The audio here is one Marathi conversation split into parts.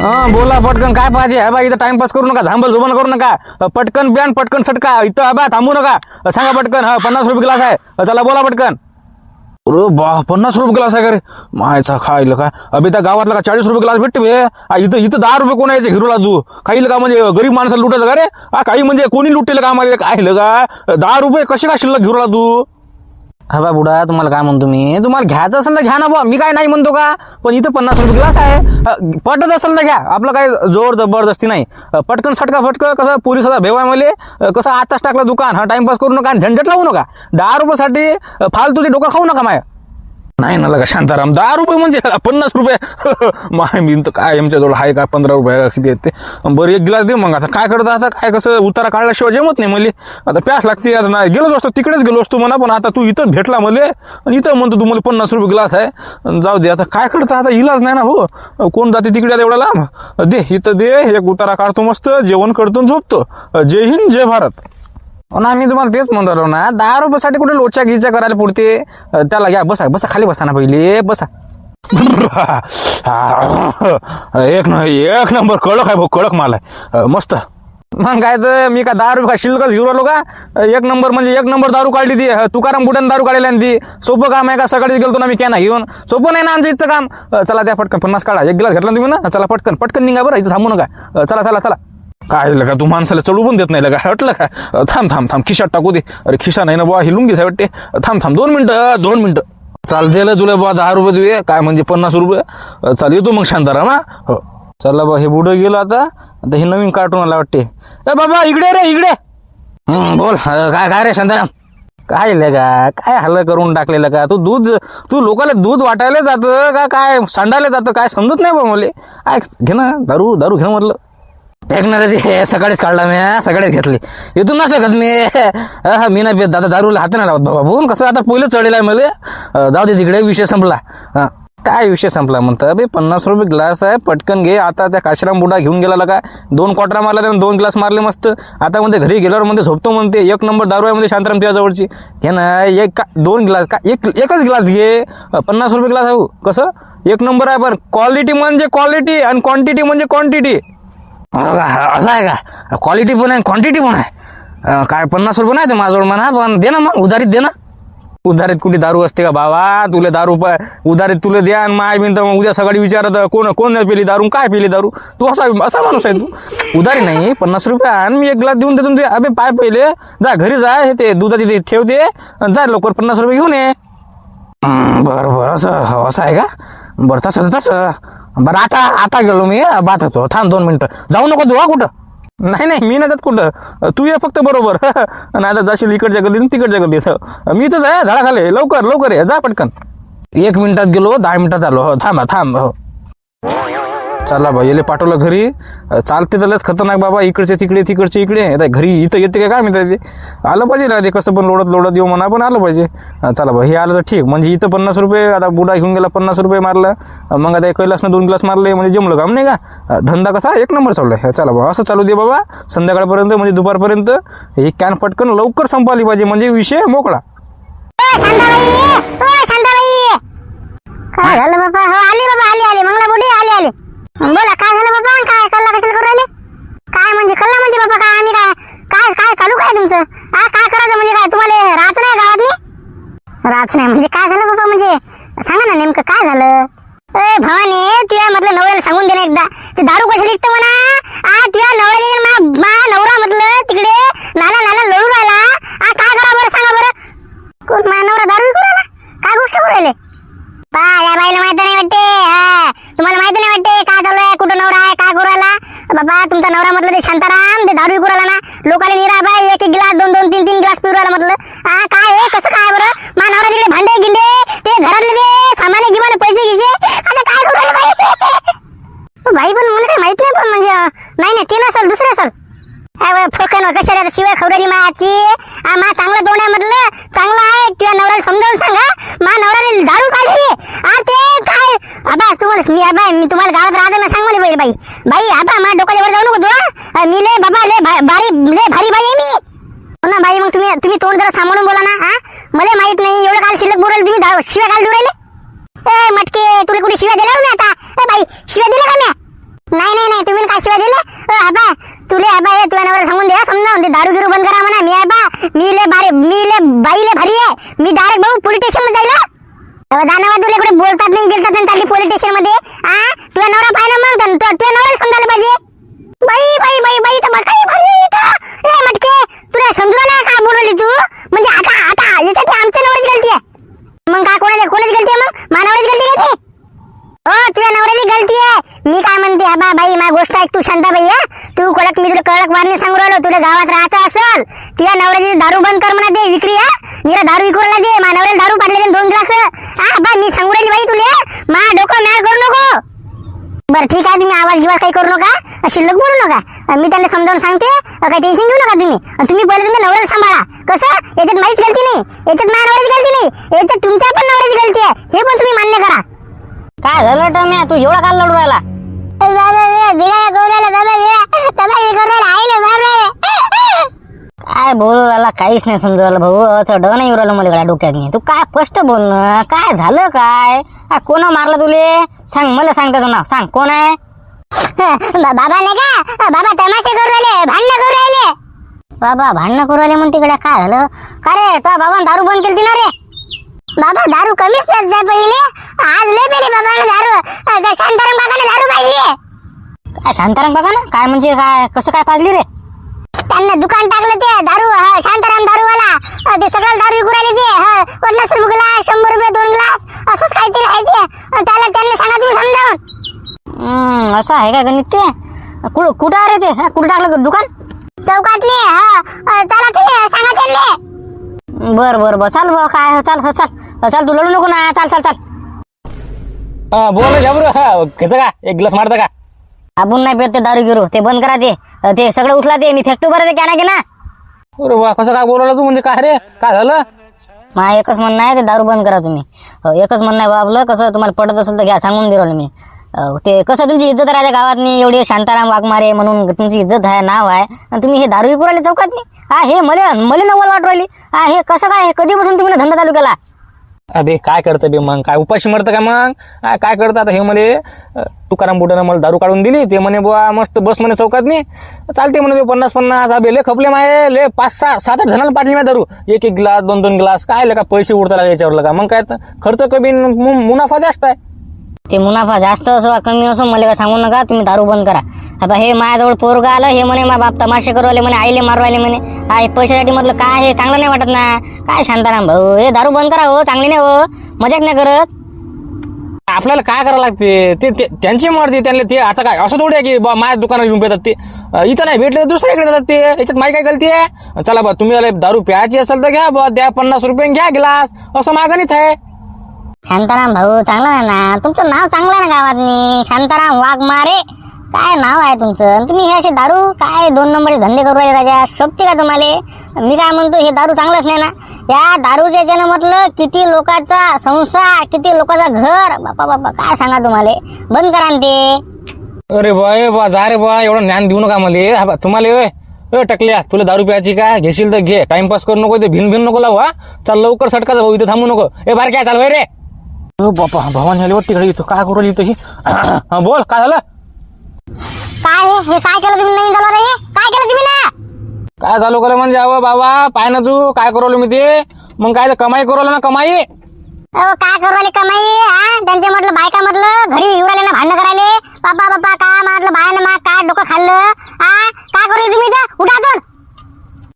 बोला पटकन काय पाहिजे? हा बा इथं टाइमपास करू नका, झांबल झोबल करू नका, पटकन ब्यान पटकन सटका इथं. हा बा थांबू नका, सांगा पटकन. हा 50 रुपये ग्लास आहे, चला बोला पटकन. अरे बा 50 रुपये ग्लास आहे का रे? मायचा खायला का अभि त्या गावातला का 40 रुपये ग्लास भेटते बे. इथं इथं 10 रुपये कोण यायचे हिरोला तू खाईल का? म्हणजे गरीब माणसाला लुटायचं का रे? काही म्हणजे कोणी लुटेल का आम्हाला? काय का 10 रुपये कसे का शिल्लक हिरोला तू? हा बा बुडा, तुम्हाला काय म्हणतो मी, तुम्हाला घ्यायचं असेल ना घ्या ना बा, मी काय नाही म्हणतो का, पण इथं 50 रुपये ग्लास आहे, पटत असेल ना घ्या. आपलं काय जोर जबरदस्ती नाही. पटकन सटका फटकं कसं पोलिसाचा भेवाय मले कसं आताच टाकलं दुकान. हा टाइमपास करू नका, झंझट लावू नका. 10 रुपयासाठी फालतूचे डोकं खाऊ नका माय. नाही ना लगा शांताराम, 10 रुपये म्हणजे 50 रुपये माय मी तर काय आमच्याजवळ आहे का 15 रुपये किती येते. बरं एक गिलास दे मग. आता काय करता, आता काय कसं उतारा काढल्याशिवाय जमत नाही मला. आता प्यास लागते. आता नाही गेलोच असतो तिकडेच गेलो असतो म्हणा, पण आता तू इथं भेटला मला आणि इथं म्हणतो तू मला 50 रुपये ग्लास आहे. जाऊ दे आता काय करता, आता इलाज नाही ना हो. कोण जाते तिकडे एवढा लांब? दे इथं दे, एक उतारा काढतो मस्त, जेवण करतो झोपतो. जय हिंद जय भारत. ना मी तुम्हाला तेच म्हणतो राव ना, 10 रुपयासाठी कुठे लोचा गिचा करायला पुरते. त्याला घ्या, बसा बसा खाली बसा ना पहिले बसा. एक नंबर कडक आहे भाऊ, कडक माल आहे मस्त. मग काय तर मी का 10 रुपये शिल्लकच घेऊन आलो का? एक नंबर म्हणजे एक नंबर दारू काढली ती. तुकाराम बुटान दारू काढली ती. सोपं काम आहे का? सकाळी गेलतो ना मी कॅना घेऊन, सोपं नाही ना आमचं इथं काम. चला त्या पटकन 50 काढा, एक गिलास घेतला तुम्ही ना, चला पटकन पटकन निघा बरं, इथं थांबू नका. चला चला चला. काय लगा तू माणसाला चढू पण देत नाही लगा, वाटलं का? थांब थांब थांब, खिशात टाकू दे. अरे खिशा नाही ना बुवा, ही लुंगीच आहे वाटते. थांब थांब 2 मिनिटं. चाल दिलं तुला बुवा 10 रुपये तुझे, काय म्हणजे 50 रुपये. चाल येतो मग शांताराम. हो चला बा, हे बुडं गेलं आता हे नवीन कार्टून आला वाटते. ए बाबा इकडे रे इकडे. बोल काय काय रे शांताराम? काय लगा काय हल्ला करून टाकलेलं का? तू लोकांना दूध वाटायला जातं का काय सांडायला जातं काय समजत नाही बा मला. घे ना दारू घे म्हटलं. फेकणार ते सकाळीच काढला मी, सकाळीच घेतली. इथून नसलं का मी नाही दादा दारूला हात नाही लावत बाबा. बोल कसं आता पहिलं चढेल आहे मला. जाऊ दे तिकडे, विषय संपला. काय विषय संपला म्हणतं बे? 50 रुपये ग्लास आहे, पटकन घे. आता त्या काशीराम बुडा घेऊन गेला का 2 क्वार्टर मारला त्यानं, 2 ग्लास मारले मस्त. आता म्हणते घरी गेल्यावर म्हणते झोपतो म्हणते. एक नंबर दारू आहे म्हणते शांताराम तुझ्या जवळची. घे ना 2 ग्लास का एकच ग्लास घे. 50 रुपये ग्लास आहे कसं एक नंबर आहे, पण क्वालिटी म्हणजे क्वालिटी आणि क्वांटिटी म्हणजे क्वांटिटी. असं आहे का? क्वालिटी पण आहे क्वांटिटी पण आहे. काय 50 रुपये नाही ते माझ्याजवळ म्हणा, पण दे ना मग उधारीत दे ना. उधारीत कुठे दारू असते का बाबा? तुला दारू उधारीत तुला द्या आणि माय बिन मग उद्या सकाळी विचारत कोण पेली दारू काय पेली दारू. तू असा माणूस आहे तू. उधारी नाही 50 रुपये आणि मी एक ग्लास देऊन देतो तुझे. अबे पाय पहिले जा घरी जा, हे ते दुधाची ठेवते जा लवकर 50 रुपये घेऊन ये. बरं असं आहे का? बरं तसं बरं आता गेलो मी बात होतो. थांब 2 मिनिटं, जाऊ नको तू. कुठं? नाही मी नाही जात कुठं, तू ये फक्त बरोबर. नाही तर जाशील इकडच्या गल्लीत तिकडच्या गल्लीत. मी इथंच आहे झाडाखाली. लवकर ये जा पटकन. 1 मिनिटात गेलो, 10 मिनिटात आलो. हो थांब. हो चला भाई येले पाठवलं घरी. चालते तर लस खतरनाक बाबा, इकडचे तिकडे तिकडचे इकडे. आता घरी इथं येते काय मी ते आलं पाहिजे ना, ते कसं पण लोडत येऊ म्हणा, पण आलं पाहिजे. चला भाई हे आलं तर ठीक. म्हणजे इथं 50 रुपये आता बुडा घेऊन गेला, 50 रुपये मारलं. मग आता कैलासनं 2 ग्लास मारले म्हणजे जमलं काम नाही का? धंदा कसा 1 नंबर चाललाय. चला बाबा असं चालू दे बाबा संध्याकाळपर्यंत, म्हणजे दुपारपर्यंत ही कॅन पटकन लवकर संपवली पाहिजे, म्हणजे विषय मोकळा. काय झालं बाबा? हो आले मंगला बुडी आले. बोला काय झालं बाबा? काय कल्ला कशाला करू राहिले? काय म्हणजे कल्ला म्हणजे बाबा काय? आम्ही काय चालू काय तुमचं? काय करायचं म्हणजे काय? तुम्हाला राहत नाही गावात नाही? राहत नाही म्हणजे काय झालं बाबा? म्हणजे सांगा ना नेमकं काय झालं? भवानी तुझ्या म्हटलं नवऱ्याला सांगून दे ना एकदा, ते दारू कशा लिखतं म्हणा. तुझ्या नवऱ्याला नवरा म्हटलं तिकडे नाला लढू राहिला. काय करा बरं सांगा बरं? कोण माझा नवरा दारू विकू राहिला? काय गोष्ट करू राहिले? या बाईला माहित नाही वाटते. तुम्हाला माहिती नाही वाटते काय चालू आहे, कुठं नवरा आहे, काय करू राहिला? बाबा तुमचा नवरा म्हटलं ते शांताराम ते दारू विकू राहिला ना. लोकांना निरा बाई 1 गिलास 2 3 ग्लास पिऊ राहिला म्हटलं. काय आहे कसं काय बरं? मा नवरा तिकडे भांडे गिंडे ते घरातले ते सामाने गिमाने पैसे गिसे आता काय करू राहिले बाई? बाई पण मला काही माहित नाही, पण म्हणजे नाही ते नसल दुसरं असल. फोकन कशाला शिवाय खवराली मायाची. मा चांगलं तोंड आहे म्हटलं, चांगलं आहे. तुझ्या नवऱ्याला समजावून सांगा मा नवऱ्याने दारू काढली. ते काय आबा तुम्हाला मी तुम्हाला गावात राहते ना, सांग मला बाई आबा मा डोक्यावर जाऊ नको तुला. मी लय बाबा लय भारी बाई आहे मी. हो ना बाई, मग तुम्ही तोंड जरा सांभाळून बोला ना. मला माहित नाही एवढं काल शिल्लक बोलायला तुम्ही शिव्या काल देऊ राहिले. मटके तुला कुठे शिव्या दिल्या मी आता? बाई शिव्या दिल्या का मी? नाही नाही नाही तुम्ही काय शिवाय दिले आबा तुले आबा हे तुझ्या नवऱ्याला सांगून द्या समजावून ते दारू गिरू बंद करा म्हणा मी आबा मी ले बाईले भारी आहे मी डायरेक्ट भाऊ पोलीस स्टेशन मध्ये जाईल जाणार तुला कुठे बोलतात नाही गिरतात नाही चालली पोलीस स्टेशन मध्ये तुझ्या नवरा पाहिलं मग तुझ्या नवऱ्याला समजायला पाहिजे बाई बाई बाई बाई तर मग काही भारी ए मटके तुला समजू ना काय बोलवली तू म्हणजे आता आता याच्यात आमच्या नवऱ्याची गलती आहे मग काय कोणाची गलती आहे मग मानवाची गलती आहे हो तुझ्या नवऱ्याची गलती आहे मी काय म्हणते आबा बाई माझी गोष्ट ऐक तू शांताबाई तू मी तुला कडक वारणी सांगू राहिलो तुला गावात राहायचं असेल तुझ्या नवऱ्याची दारू बंद कर म्हणा दे विक्री निरा दारू विकूला दे माझ्या नवऱ्याला दारू पाडले 2 ग्लास बा मी सांगू राहिली बाई तुले मा डोकं मॅळ करू नको बरं ठीक आहे तुम्ही आवाज गिवाज काही करू नका शिल्लक बोलू नका मी त्यांना समजावून सांगते काही टेन्शन घेऊ नका तुम्ही पहिले तुमच्या नवऱ्याला सांभाळा कसं याच्यात माहीच गलती नाही याच्यात माझ्या नवऱ्याची गलती नाही याच्यात तुमच्या पण नवऱ्याची गलती आहे हे पण तुम्ही मान्य करा काय झालं टम्या तू एवढा काल लढू राहिला काय बोलू राहिला काहीच नाही समजू राहिलं भाऊ असं डन येऊ राहिलं मला गळ्या डोक्यात नाही तू काय स्पष्ट बोलणं काय झालं काय कोण मारलं तुले सांग मला सांग त्याचं नाव सांग कोण आहे बाबा नाही का बाबा तमाशे करू राहिले भांडणं करू राहिले बाबा भांडणं करू राहिले म्हणते इकडे काय झालं का रे तुझ्या बाबा दारू बंद केली ना रे बाबा दारू कमीच पेत जाय पहिले आज लय पेली बाबाने दारू त्या शांताराम बाबाने दारू पाजली काय शांताराम बघा ना काय म्हणजे काय कसं काय पाजली रे त्यांना दुकान टाकलं ते दारू शांताराम दारूवाला ते सगळं दारू विकू राहिले ते 50 रुपये ग्लास 100 रुपये 2 ग्लास असंच काहीतरी आहे ते त्याला त्यांना सांगा तुम्ही समजावून असं आहे का गणित ते कुठं आहे रे ते कुठं टाकलं दुकान चौकात नाही चला तुम्ही सांगा त्यांना बर बर बर चाल बा काय चाल चाल चाल तू लढू नको ना चाल चाल चाल बोल झाबरू घेतं का 1 ग्लास मारता का आपण नाही पेत ते दारू गिरू ते बंद करा ते सगळं उचला ते मी फेकतो बरं ते क्या नाही ना अरे वा कसं काय बोलवलं तू म्हणजे काय रे काय झालं माझं एकच म्हणणं आहे ते दारू बंद करा तुम्ही एकच म्हणणं आहे बा आपलं कसं तुम्हाला पटत असेल तर घ्या सांगून दिलं मी ते कसं तुमची इज्जत राहते गावातनी एवढी शांताराम वाघमारे म्हणून तुमची इज्जत आहे नाव आहे आणि तुम्ही हे दारू विकू राहिले चौकातनी हे मला नवल वाटू राहिली हे कसं काय कधीपासून तुम्ही धंदा चालू केला अबे काय करतं बे मग काय उपाशी मरतं का मग काय करतं आता हे मले तुकाराम बुड्यानं मला दारू काढून दिली ते म्हणे बुवा मस्त बस म्हणे चौकात नाही चालते म्हणे 50 अबे ले खपले माये ले 5-6 7-8 जणांना पाठली मी दारू 1 ग्लास 2 ग्लास काय लगा पैसे उडता लागा याच्यावर लगा मग काय खर्च कमी मुनाफा जास्त आहे ते मुनाफा जास्त असो कमी असो मला काय सांगू नका तुम्ही दारू बंद करा आता हे माझ्याजवळ पोरगा आलं हे म्हणे मा बाप तमाशे करू आले म्हणे आईले मारू आले म्हणे हे पैशासाठी म्हटलं काय हे चांगलं नाही वाटत ना काय शांताराम भाऊ हे दारू बंद करा हो चांगली नाही हो मजाक नाही करत आपल्याला काय करावं लागते ते त्यांची मर्जी त्यांना ते आता काय असं थोडी आहे की बा माझ्या दुकानात येऊन पेतात ते इथं नाही भेटले तर दुसऱ्याकडे जातात ते याच्यात माही काय गलती आहे चला बा तुम्ही दारू प्यायची असेल तर घ्या बा द्या 50 रुपये घ्या ग्लास असं मागणीत आहे शांताराम भाऊ चांगलं आहे ना तुमचं नाव चांगलं आहे ना गावातनी शांताराम वाघमारे काय नाव आहे तुमचं तुम्ही हे असे दारू काय 2 नंबरचे धंदे करू राहिले राजा शोभते का तुम्हाला मी काय म्हणतो हे दारू चांगलंच नाही ना या दारूच्या याच्यानं म्हटलं किती लोकांचा संसार किती लोकांचा घर बापा बापा काय सांगा तुम्हाला बंद करा ते अरे बा जा रे बा एवढं ज्ञान देऊ नका मला तुम्हाला टकल्या तुला दारू प्यायची काय घेशील तर घे टाइमपास करू नको ते भिन नको लावू चल लवकर सटका भाऊ इथं थांबू नको बार काय चाल भाई रे बापा भवानी आली वाटते इथं काय करू इथं ही बोल काय झालं काय हे काय केलं तुम्ही नवीन झालं रे काय केलं तुम्ही ना काय चालू केलं म्हणजे अहो बाबा पाय ना तू काय करू मी ते मग काय कमाई करू ना कमाई काय करू राहिले कमाई त्यांचे म्हटलं बायका म्हटलं घरी येऊ राहिले ना भांडण करायले बाबा बाबा काय म्हटलं बायानं मा काय डोकं खाल्लं काय करू तुम्ही इथं उठातून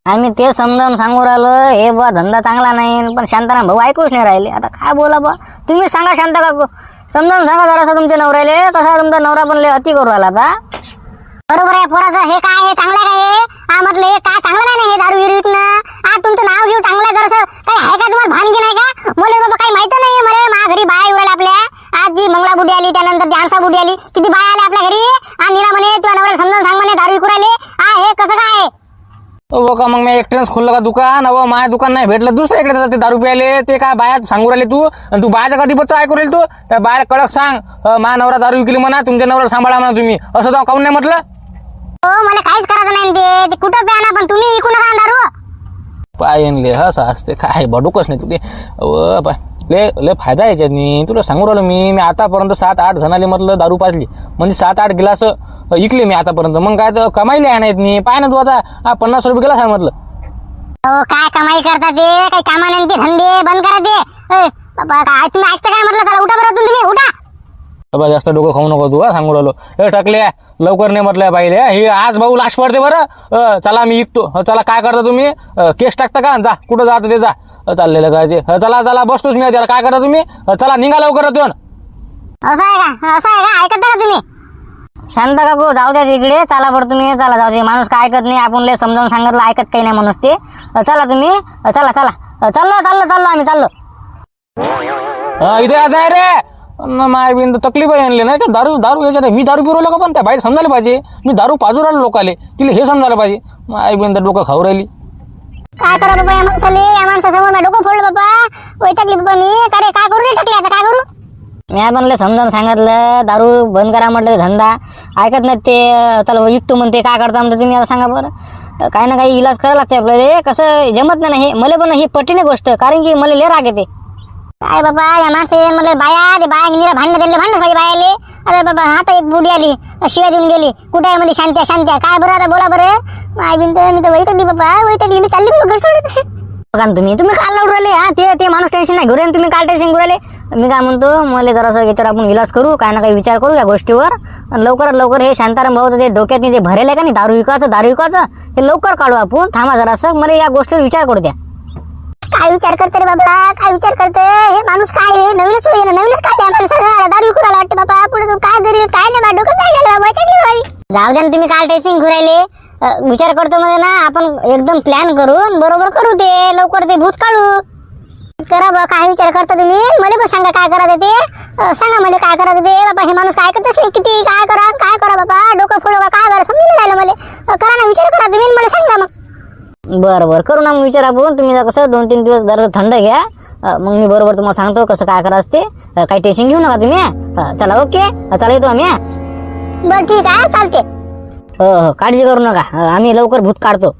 आम्ही ते समजावून सांगू राहिलो हे बा धंदा चांगला नाही पण शांताराम भाऊ ऐकूच नाही राहिले आता काय बोला बा तुम्ही सांगा शांत काकू समजावून सांगा जरासं तुमच्या नवऱ्याले कसा तुमचा नवरा पण लय अति करू राहिला आता बरोबर आहे पोराचं हे काय हे चांगलं काय म्हटलं हे काय चांगलं नाही हे दारू विकणं तुमचं नाव घेऊ चांगलं जरासं काही आहे का तुम्हाला भानगी नाही का मला बाबा काही माहिती नाही मला माझ्या घरी बाया येऊ राहिल्या आपल्या आज जी मंगला बुडी आली त्यानंतर ती आरसा बुडी आली किती बाया आल्या आपल्या घरी नीरा म्हणे तुझ्या नवऱ्याला समजावून सांग म्हणे दारू विकू राहिले हे कसं काय का मग मी एकट्यानेच खोललं का दुकान अहो माझ्या दुकान नाही भेटलं दुसऱ्याकडे जाते दारू प्यायले ते काय बाया सांगू राहिले तू आणि तू बायाच्या कधी बच्चा ऐकू राहील तू त्या बाहेर कडक सांग माझ्या नवरा दारू विकली म्हणा तुमच्या नवरा सांभाळा म्हणा तुम्ही असं तो काऊन नाही म्हटलं मला काहीच करायचं नाही ते कुठं प्याना पण तुम्ही विकू नका दारू पायनले हस असते काय बडूकच नाही तुझे ले फायदा याच्यात तुला सांगू राहिलो मी आतापर्यंत 7-8 जणाले म्हटलं दारू पाजली म्हणजे 7-8 गिलास इकले मी आतापर्यंत. मग काय तर कमाईले आहे नाहीत मी. पाय ना तू आता 50 रुपये गेला सांगितलं. हो काय कमाई करता ते काही कामा नाही ते धंदे बंद करा ते. बाबा काय तुम्ही ऐकता काय म्हटलं? चला उठा बरं तुम्ही उठा. बाबा जास्त डोकं खाऊ नको तू, सांगू राहिलो. हे टकले लवकर नाही म्हटलं पाहिले. हे आज भाऊ लाश पडते बरं. चला मी इकतो. चला काय करता तुम्ही? केस टाकता का? जा कुठं जातं ते जा. चाललेलं काय ते. चला चला बसतोच मी त्याला. काय करता तुम्ही? चला निघा लवकर देऊन. असं आहे का ऐकता का तुम्ही? शांत काकू जाऊ द्या तिकडे. चला बरं तुम्ही. चला जाऊ दे. माणूस काय ऐकत नाही. आपण लय समजावून सांगितलं ऐकत काही नाही माणूस ते. चला तुम्ही. चला चला चाललो आम्ही चाललो. इथे आता आहे रे. माय बिन तकलीफ आणले नाही का? दारू याच्यात मी दारू पिरवलं का? पण त्या बाहेर समजायला पाहिजे. मी दारू पाजू राहिलो लोकाले. तिला हे समजायला पाहिजे. माय बिन डोकं खाऊ राहिली. काय करा बाबा या माणसासमोर मी डोकं फोडलं बाबा. वैतागली बाबा मी. काय करू नाही टाकले आता काय करू? मी आपण लय समजावून सांगितलं दारू बंद करा म्हटलं धंदा ऐकत नाही ते. चला विकतो म्हणते. काय करता म्हणते तुम्ही आता सांगा बरं. काही ना काही इलाज करायला लागते आपल्याला. कसं जमत नाही हे मला पण ही पटीने गोष्ट. कारण की मला लय राग येते. काय बाबा या माणसे मला बाया निरा भांडण दिले भांडण पाहिजे बायाले. अरे बाबा आता एक बुडी आली शिवाय देऊन गेली. कुठे आहे मध्ये शांत्या काय बरं आता बोला बरं. माय बिन मी तर वैतागली बाबा वैतागली. मी चालली घर सोडत. बघा ना तुम्ही काल लावून राहिले. हा ते माणूस टेन्शन नाही घेऊ राहिले. तुम्ही काल टेन्शन घेऊ राहिले. मी काय म्हणतो मला जरासं याच्यावर आपण इलाज करू. काय ना काही विचार करू या गोष्टीवर. आणि लवकरात लवकर हे शांताराम भाऊ जे डोक्यात जे भरेल आहे का नाही दारू विकायचं हे लवकर काढू आपण. थांबा जरासं मला या गोष्टीवर विचार करू द्या. काय विचार करते रे बाबा? काय विचार करते हे माणूस? काय हे नवीनच होईल नवीनच काय माणसाला दारू विकूला वाटते बाबा. पुढे जाऊन काय करी काय नाही डोकं काय झालं बाबा. जाऊ द्या ना तुम्ही काल टेन्शन घेऊ राहिले. विचार करतो मध्ये ना आपण एकदम प्लॅन करून बरोबर करू ते. लवकर ते भूत काढू. करा बा काय विचार करता तुम्ही? मला पण सांगा काय करायचं ते. सांगा मला काय करायचं ते. बाबा हे माणूस काय ऐकतच नाही. किती काय करा बाबा. डोकं फोडू का काय करा समजून राहिलं मला. करा ना विचार करा तुम्ही मला सांगा मग. बरं करू ना मग विचार आपण. तुम्ही कसं 2-3 दिवस जरा थंड घ्या. मग मी बरोबर तुम्हाला सांगतो कसं काय करायचं ते. काही टेन्शन घेऊ नका तुम्ही. चला ओके. चला येतो आम्ही. बरं ठीक आहे चालते. हो काळजी करू नका. आम्ही लवकर भूत काढतो.